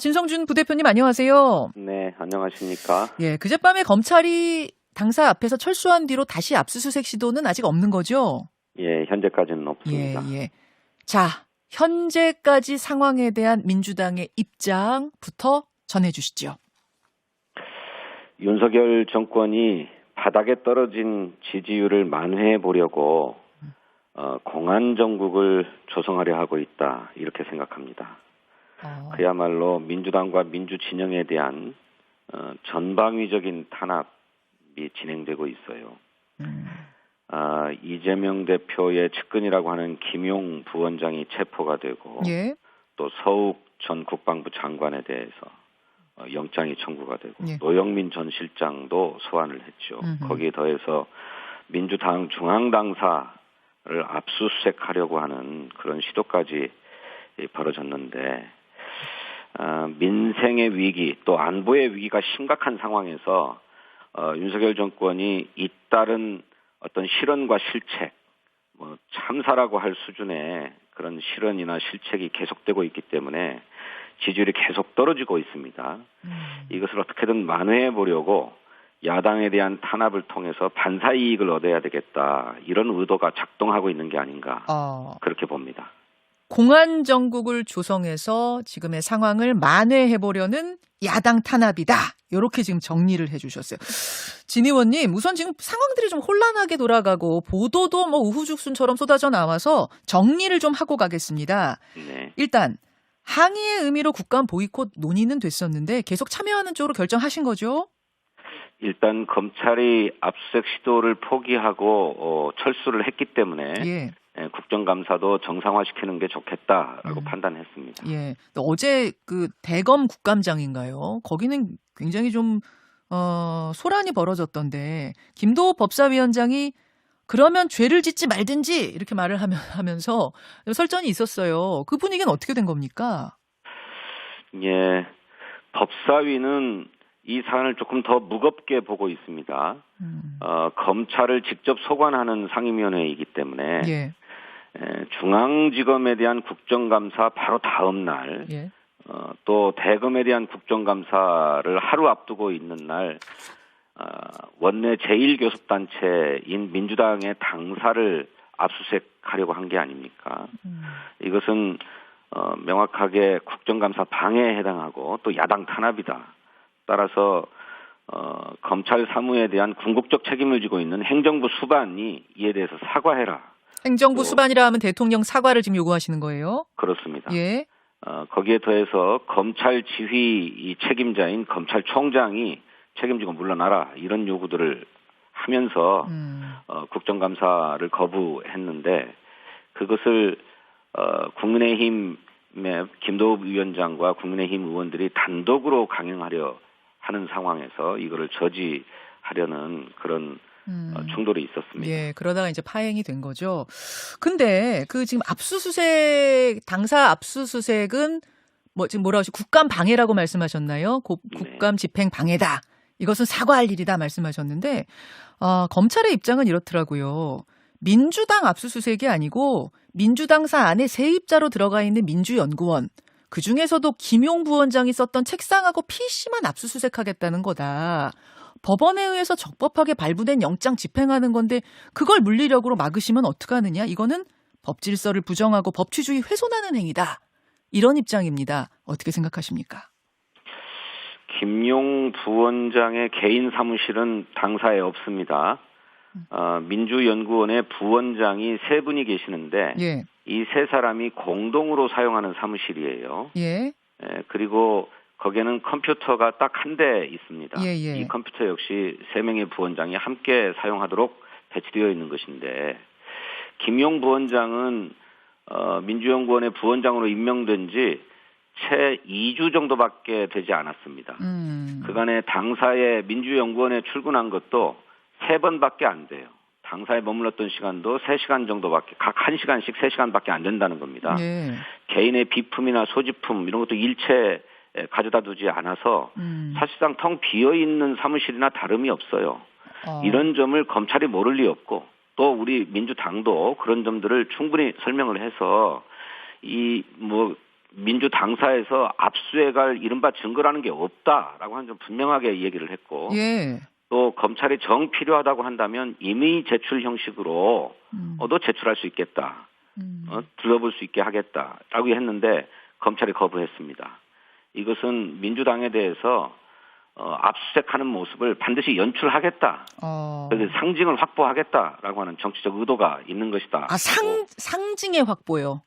진성준 부대표님 안녕하세요. 네, 안녕하십니까? 예, 그젯밤에 검찰이 당사 앞에서 철수한 뒤로 다시 압수수색 시도는 아직 없는 거죠? 예, 현재까지는 없습니다. 예. 자, 현재까지 상황에 대한 민주당의 입장부터 전해주시죠. 윤석열 정권이 바닥에 떨어진 지지율을 만회해 보려고 공안정국을 조성하려 하고 있다, 이렇게 생각합니다. 그야말로 민주당과 민주진영에 대한 전방위적인 탄압이 진행되고 있어요. 이재명 대표의 측근이라고 하는 김용 부원장이 체포가 되고 예. 또 서욱 전 국방부 장관에 대해서 영장이 청구가 되고 예. 노영민 전 실장도 소환을 했죠. 거기에 더해서 민주당 중앙당사를 압수수색하려고 하는 그런 시도까지 벌어졌는데 민생의 위기 또 안보의 위기가 심각한 상황에서 윤석열 정권이 잇따른 어떤 실언과 실책, 참사라고 할 수준의 그런 실언이나 실책이 계속되고 있기 때문에 지지율이 계속 떨어지고 있습니다. 이것을 어떻게든 만회해 보려고 야당에 대한 탄압을 통해서 반사 이익을 얻어야 되겠다, 이런 의도가 작동하고 있는 게 아닌가, 그렇게 봅니다. 공안정국을 조성해서 지금의 상황을 만회해보려는 야당 탄압이다, 이렇게 지금 정리를 해주셨어요. 진 의원님, 우선 지금 상황들이 좀 혼란하게 돌아가고 보도도 우후죽순처럼 쏟아져 나와서 정리를 좀 하고 가겠습니다. 네. 일단 항의의 의미로 국감 보이콧 논의는 됐었는데 계속 참여하는 쪽으로 결정하신 거죠? 일단 검찰이 압수수색 시도를 포기하고 철수를 했기 때문에 예. 국정감사도 정상화시키는 게 좋겠다라고 판단했습니다. 예. 어제 그 대검 국감장인가요? 거기는 굉장히 좀 소란이 벌어졌던데 김도호 법사위원장이 그러면 죄를 짓지 말든지 이렇게 말을 하면서 설전이 있었어요. 그 분위기는 어떻게 된 겁니까? 예, 법사위는 이 사안을 조금 더 무겁게 보고 있습니다. 검찰을 직접 소관하는 상임위원회이기 때문에 예. 중앙지검에 대한 국정감사 바로 다음 날, 예. 또 대검에 대한 국정감사를 하루 앞두고 있는 날 원내 제1교섭단체인 민주당의 당사를 압수수색하려고 한 게 아닙니까? 이것은 명확하게 국정감사 방해에 해당하고 또 야당 탄압이다. 따라서 검찰 사무에 대한 궁극적 책임을 지고 있는 행정부 수반이 이에 대해서 사과해라. 행정부 수반이라 하면 대통령 사과를 지금 요구하시는 거예요? 그렇습니다. 예. 거기에 더해서 검찰 지휘 이 책임자인 검찰총장이 책임지고 물러나라, 이런 요구들을 하면서 국정감사를 거부했는데 그것을 국민의힘의 김도우 위원장과 국민의힘 의원들이 단독으로 강행하려 하는 상황에서 이거를 저지하려는 그런 충돌이 있었습니다. 예, 그러다가 이제 파행이 된 거죠. 근데 그 지금 압수수색, 당사 압수수색은 지금 뭐라고 하시, 국감 방해라고 말씀하셨나요? 국감 집행 방해다. 이것은 사과할 일이다 말씀하셨는데, 검찰의 입장은 이렇더라고요. 민주당 압수수색이 아니고 민주당사 안에 세입자로 들어가 있는 민주연구원, 그 중에서도 김용 부원장이 썼던 책상하고 PC만 압수수색하겠다는 거다. 법원에 의해서 적법하게 발부된 영장 집행하는 건데 그걸 물리력으로 막으시면 어떡하느냐. 이거는 법질서를 부정하고 법치주의 훼손하는 행위다. 이런 입장입니다. 어떻게 생각하십니까? 김용 부원장의 개인 사무실은 당사에 없습니다. 민주연구원의 부원장이 세 분이 계시는데 예. 이 세 사람이 공동으로 사용하는 사무실이에요. 예. 그리고 거기에는 컴퓨터가 딱 한 대 있습니다. 예. 이 컴퓨터 역시 세 명의 부원장이 함께 사용하도록 배치되어 있는 것인데 김용 부원장은 민주연구원의 부원장으로 임명된 지 채 2주 정도밖에 되지 않았습니다. 그간에 당사에 민주연구원에 출근한 것도 3번밖에 안 돼요. 당사에 머물렀던 시간도 3시간 정도밖에, 각 1시간씩 3시간밖에 안 된다는 겁니다. 예. 개인의 비품이나 소지품 이런 것도 일체 가져다 두지 않아서 사실상 텅 비어있는 사무실이나 다름이 없어요. 이런 점을 검찰이 모를 리 없고 또 우리 민주당도 그런 점들을 충분히 설명을 해서 민주 당사에서 압수해갈 이른바 증거라는 게 없다라고 하는 점 분명하게 얘기를 했고 예. 또 검찰이 정 필요하다고 한다면 임의 제출 형식으로 도 제출할 수 있겠다. 들러볼 수 있게 하겠다라고 했는데 검찰이 거부했습니다. 이것은 민주당에 대해서 압수수색하는 모습을 반드시 연출하겠다. 그래서 상징을 확보하겠다라고 하는 정치적 의도가 있는 것이다. 상징의 확보요.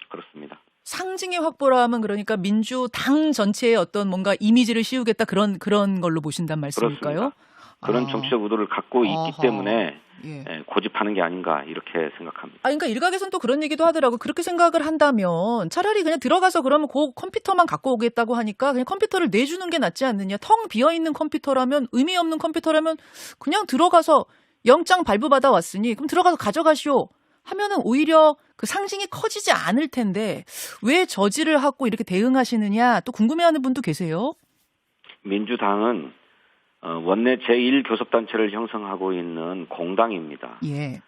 그렇습니다. 상징의 확보라면 그러니까 민주당 전체의 어떤 뭔가 이미지를 씌우겠다 그런 걸로 보신단 말씀일까요? 그렇습니다. 그런 정치적 의도를 갖고 있기 때문에 예. 고집하는 게 아닌가 이렇게 생각합니다. 그러니까 일각에서는 또 그런 얘기도 하더라고. 그렇게 생각을 한다면 차라리 그냥 들어가서 그러면 그 컴퓨터만 갖고 오겠다고 하니까 그냥 컴퓨터를 내주는 게 낫지 않느냐. 텅 비어있는 컴퓨터라면 의미 없는 컴퓨터라면 그냥 들어가서 영장 발부받아 왔으니 그럼 들어가서 가져가시오 하면은 오히려 그 상징이 커지지 않을 텐데 왜 저지를 하고 이렇게 대응하시느냐 또 궁금해하는 분도 계세요. 민주당은 원내 제1교섭단체를 형성하고 있는 공당입니다. 예.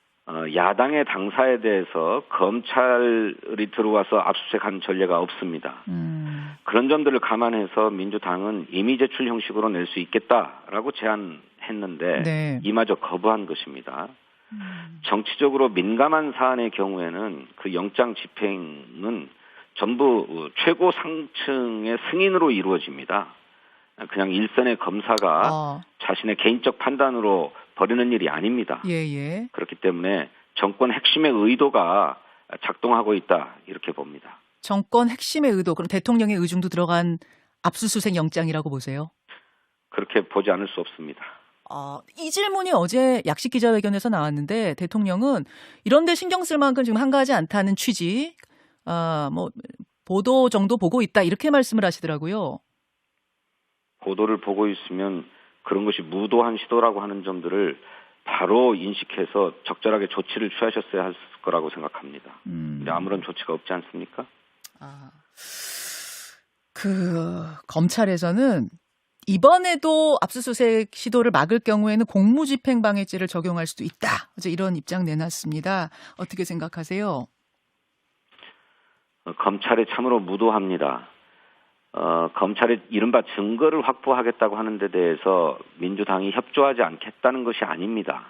야당의 당사에 대해서 검찰이 들어와서 압수수색한 전례가 없습니다. 그런 점들을 감안해서 민주당은 임의 제출 형식으로 낼 수 있겠다라고 제안했는데 네. 이마저 거부한 것입니다. 정치적으로 민감한 사안의 경우에는 그 영장 집행은 전부 최고 상층의 승인으로 이루어집니다. 그냥 일선의 검사가 자신의 개인적 판단으로 벌이는 일이 아닙니다. 예. 그렇기 때문에 정권 핵심의 의도가 작동하고 있다 이렇게 봅니다. 정권 핵심의 의도, 그럼 대통령의 의중도 들어간 압수수색 영장이라고 보세요? 그렇게 보지 않을 수 없습니다. 이 질문이 어제 약식 기자회견에서 나왔는데 대통령은 이런 데 신경 쓸 만큼 지금 한가하지 않다는 취지, 보도 정도 보고 있다 이렇게 말씀을 하시더라고요. 보도를 보고 있으면 그런 것이 무도한 시도라고 하는 점들을 바로 인식해서 적절하게 조치를 취하셨어야 할 거라고 생각합니다. 근데 아무런 조치가 없지 않습니까? 검찰에서는 이번에도 압수수색 시도를 막을 경우에는 공무집행방해죄를 적용할 수도 있다. 이제 이런 입장 내놨습니다. 어떻게 생각하세요? 검찰이 참으로 무도합니다. 검찰이 이른바 증거를 확보하겠다고 하는 데 대해서 민주당이 협조하지 않겠다는 것이 아닙니다.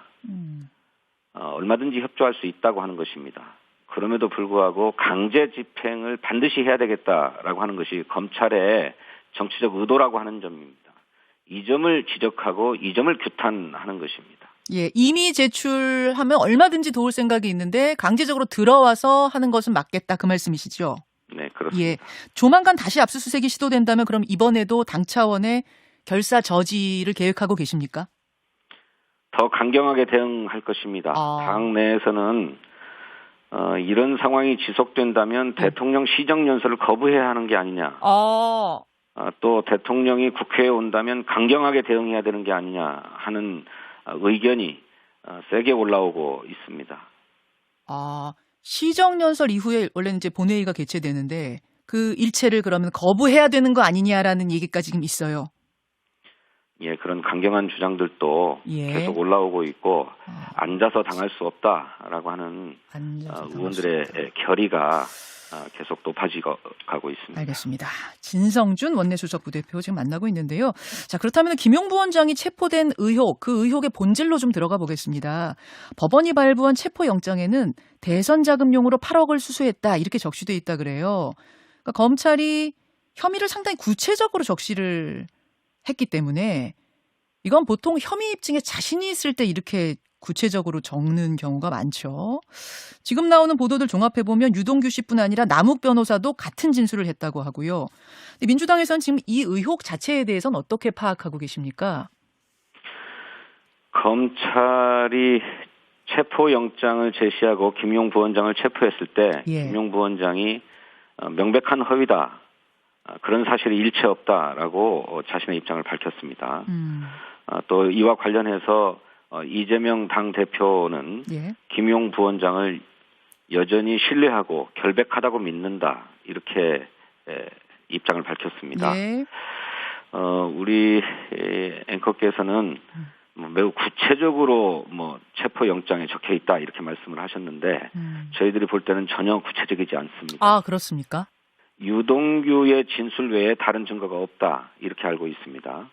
얼마든지 협조할 수 있다고 하는 것입니다. 그럼에도 불구하고 강제 집행을 반드시 해야 되겠다라고 하는 것이 검찰의 정치적 의도라고 하는 점입니다. 이 점을 지적하고 이 점을 규탄하는 것입니다. 예, 이미 제출하면 얼마든지 도울 생각이 있는데 강제적으로 들어와서 하는 것은 맞겠다 그 말씀이시죠? 네, 그렇습니다. 예, 조만간 다시 압수수색이 시도된다면 그럼 이번에도 당 차원의 결사 저지를 계획하고 계십니까? 더 강경하게 대응할 것입니다. 당 내에서는 이런 상황이 지속된다면 대통령 시정연설을 거부해야 하는 게 아니냐. 또 대통령이 국회에 온다면 강경하게 대응해야 되는 게 아니냐 하는 의견이 세게 올라오고 있습니다. 시정연설 이후에 원래는 이제 본회의가 개최되는데 그 일체를 그러면 거부해야 되는 거 아니냐라는 얘기까지 지금 있어요. 예, 그런 강경한 주장들도 계속 올라오고 있고 앉아서 당할 수 없다라고 하는 의원들의 결의가 계속 높아지고 있습니다. 알겠습니다. 진성준 원내수석 부대표 지금 만나고 있는데요. 자, 그렇다면 김용 부원장이 체포된 의혹, 그 의혹의 본질로 좀 들어가 보겠습니다. 법원이 발부한 체포영장에는 대선 자금용으로 8억을 수수했다 이렇게 적시돼 있다 그래요. 그러니까 검찰이 혐의를 상당히 구체적으로 적시를 했기 때문에 이건 보통 혐의 입증에 자신이 있을 때 이렇게 구체적으로 적는 경우가 많죠. 지금 나오는 보도들 종합해보면 유동규 씨뿐 아니라 남욱 변호사도 같은 진술을 했다고 하고요. 근데 민주당에서는 지금 이 의혹 자체에 대해서는 어떻게 파악하고 계십니까? 검찰이 체포영장을 제시하고 김용 부원장을 체포했을 때 김용 부원장이 명백한 허위다. 그런 사실이 일체 없다라고 자신의 입장을 밝혔습니다. 또 이와 관련해서 이재명 당대표는 김용 부원장을 여전히 신뢰하고 결백하다고 믿는다. 이렇게 입장을 밝혔습니다. 우리 앵커께서는 매우 구체적으로 체포영장에 적혀 있다 이렇게 말씀을 하셨는데 저희들이 볼 때는 전혀 구체적이지 않습니다. 그렇습니까? 유동규의 진술 외에 다른 증거가 없다 이렇게 알고 있습니다.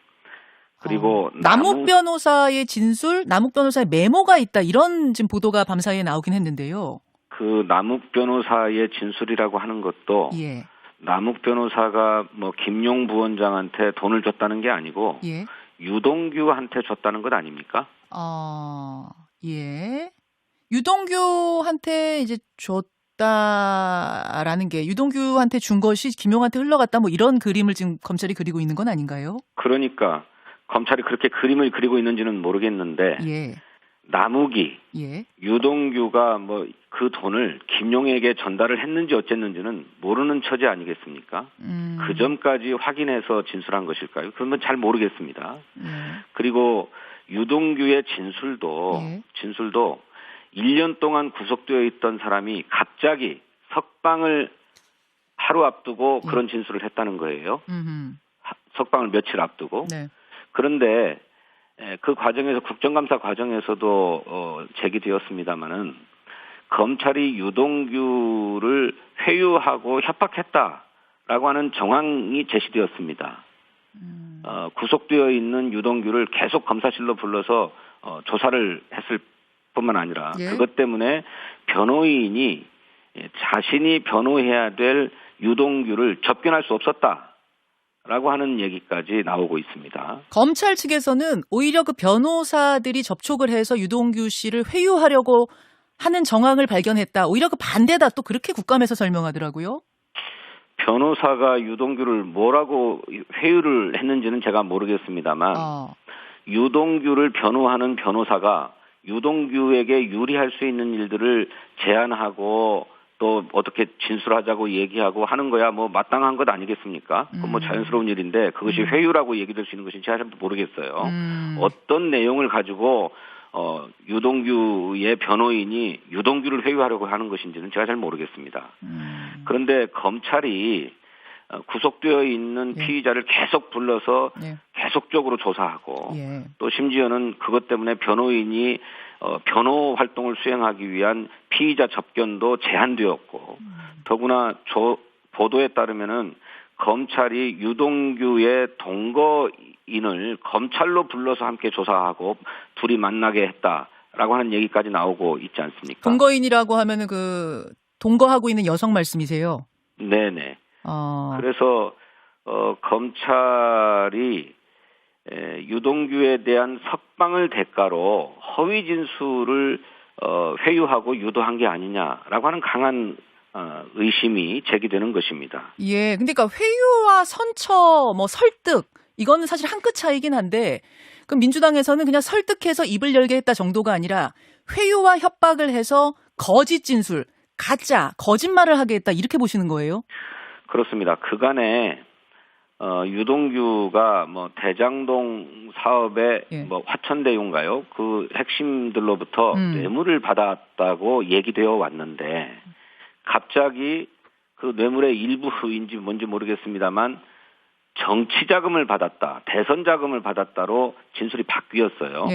그리고 남욱 변호사의 진술, 남욱 변호사의 메모가 있다 이런 지금 보도가 밤사이에 나오긴 했는데요. 그 남욱 변호사의 진술이라고 하는 것도 예. 남욱 변호사가 뭐 김용 부원장한테 돈을 줬다는 게 아니고 예. 유동규한테 줬다는 것 아닙니까? 예. 유동규한테 이제 줬다라는 게 유동규한테 준 것이 김용한테 흘러갔다 뭐 이런 그림을 지금 검찰이 그리고 있는 건 아닌가요? 그러니까 검찰이 그렇게 그림을 그리고 있는지는 모르겠는데 예. 남욱이 예. 유동규가 뭐 그 돈을 김용에게 전달을 했는지 어쨌는지는 모르는 처지 아니겠습니까? 그 점까지 확인해서 진술한 것일까요? 그건 잘 모르겠습니다. 그리고 유동규의 진술도 1년 동안 구속되어 있던 사람이 갑자기 석방을 하루 앞두고 그런 진술을 했다는 거예요. 석방을 며칠 앞두고. 네. 그런데 그 과정에서 국정감사 과정에서도 제기되었습니다마는 검찰이 유동규를 회유하고 협박했다라고 하는 정황이 제시되었습니다. 구속되어 있는 유동규를 계속 검사실로 불러서 조사를 했을 뿐만 아니라 그것 때문에 변호인이 자신이 변호해야 될 유동규를 접견할 수 없었다라고 하는 얘기까지 나오고 있습니다. 검찰 측에서는 오히려 그 변호사들이 접촉을 해서 유동규 씨를 회유하려고 하는 정황을 발견했다. 오히려 그 반대다. 또 그렇게 국감에서 설명하더라고요. 변호사가 유동규를 뭐라고 회유를 했는지는 제가 모르겠습니다만 유동규를 변호하는 변호사가 유동규에게 유리할 수 있는 일들을 제안하고 또 어떻게 진술하자고 얘기하고 하는 거야 뭐 마땅한 것 아니겠습니까? 그건 뭐 자연스러운 일인데 그것이 회유라고 얘기될 수 있는 것인지 잘 모르겠어요. 어떤 내용을 가지고 유동규의 변호인이 유동규를 회유하려고 하는 것인지는 제가 잘 모르겠습니다. 그런데 검찰이 구속되어 있는 피의자를 계속 불러서 계속적으로 조사하고 또 심지어는 그것 때문에 변호인이 변호 활동을 수행하기 위한 피의자 접견도 제한되었고 더구나 보도에 따르면은 검찰이 유동규의 동거인을 검찰로 불러서 함께 조사하고 둘이 만나게 했다라고 하는 얘기까지 나오고 있지 않습니까? 동거인이라고 하면은 그 동거하고 있는 여성 말씀이세요? 네네. 그래서 검찰이 유동규에 대한 석방을 대가로 허위 진술을 회유하고 유도한 게 아니냐라고 하는 강한 의심이 제기되는 것입니다. 예, 근데 그러니까 회유와 선처, 뭐 설득 이거는 사실 한 끗 차이긴 한데, 그럼 민주당에서는 그냥 설득해서 입을 열게 했다 정도가 아니라 회유와 협박을 해서 거짓 진술, 가짜, 거짓말을 하게 했다 이렇게 보시는 거예요? 그렇습니다. 그간에 유동규가 뭐 대장동 사업의 뭐 화천대유인가요? 그 핵심들로부터 뇌물을 받았다고 얘기되어 왔는데 갑자기 그 뇌물의 일부인지 뭔지 모르겠습니다만 정치 자금을 받았다, 대선 자금을 받았다로 진술이 바뀌었어요.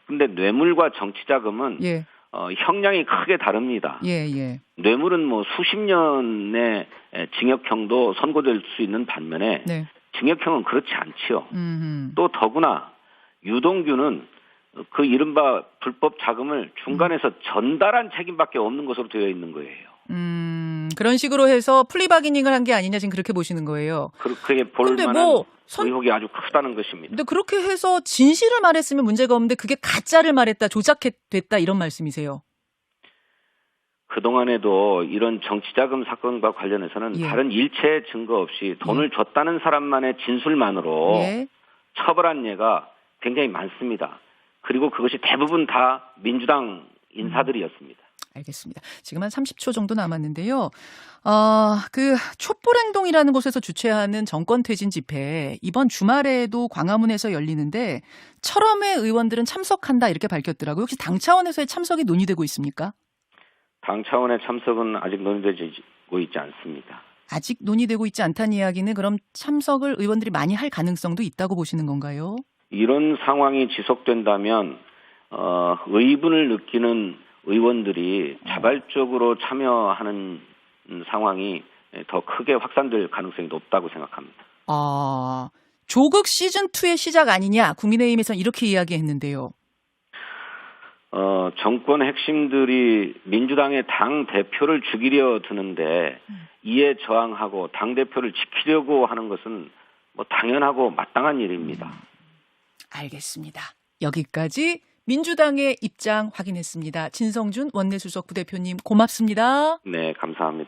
그런데 뇌물과 정치 자금은 형량이 크게 다릅니다. 뇌물은 뭐 수십 년의 징역형도 선고될 수 있는 반면에 징역형은 그렇지 않지요. 또 더구나 유동규는 그 이른바 불법 자금을 중간에서 전달한 책임밖에 없는 것으로 되어 있는 거예요. 그런 식으로 해서 플리바기닝을 한 게 아니냐 지금 그렇게 보시는 거예요. 그렇게 볼 만한 의혹이 아주 크다는 것입니다. 근데 그렇게 해서 진실을 말했으면 문제가 없는데 그게 가짜를 말했다, 조작됐다 이런 말씀이세요. 그동안에도 이런 정치자금 사건과 관련해서는 다른 일체 증거 없이 돈을 줬다는 사람만의 진술만으로 처벌한 예가 굉장히 많습니다. 그리고 그것이 대부분 다 민주당 인사들이었습니다. 알겠습니다. 지금 한 30초 정도 남았는데요. 그 촛불행동이라는 곳에서 주최하는 정권퇴진 집회 이번 주말에도 광화문에서 열리는데 철험회 의원들은 참석한다 이렇게 밝혔더라고요. 혹시 당 차원에서의 참석이 논의되고 있습니까? 당 차원의 참석은 아직 논의되고 있지 않습니다. 아직 논의되고 있지 않다는 이야기는 그럼 참석을 의원들이 많이 할 가능성도 있다고 보시는 건가요? 이런 상황이 지속된다면 의분을 느끼는 의원들이 자발적으로 참여하는 상황이 더 크게 확산될 가능성이 높다고 생각합니다. 아, 조국 시즌2의 시작 아니냐, 국민의힘에서는 이렇게 이야기했는데요. 정권 핵심들이 민주당의 당 대표를 죽이려 드는데 이에 저항하고 당 대표를 지키려고 하는 것은 뭐 당연하고 마땅한 일입니다. 알겠습니다. 여기까지 민주당의 입장 확인했습니다. 진성준 원내수석 부대표님 고맙습니다. 네, 감사합니다.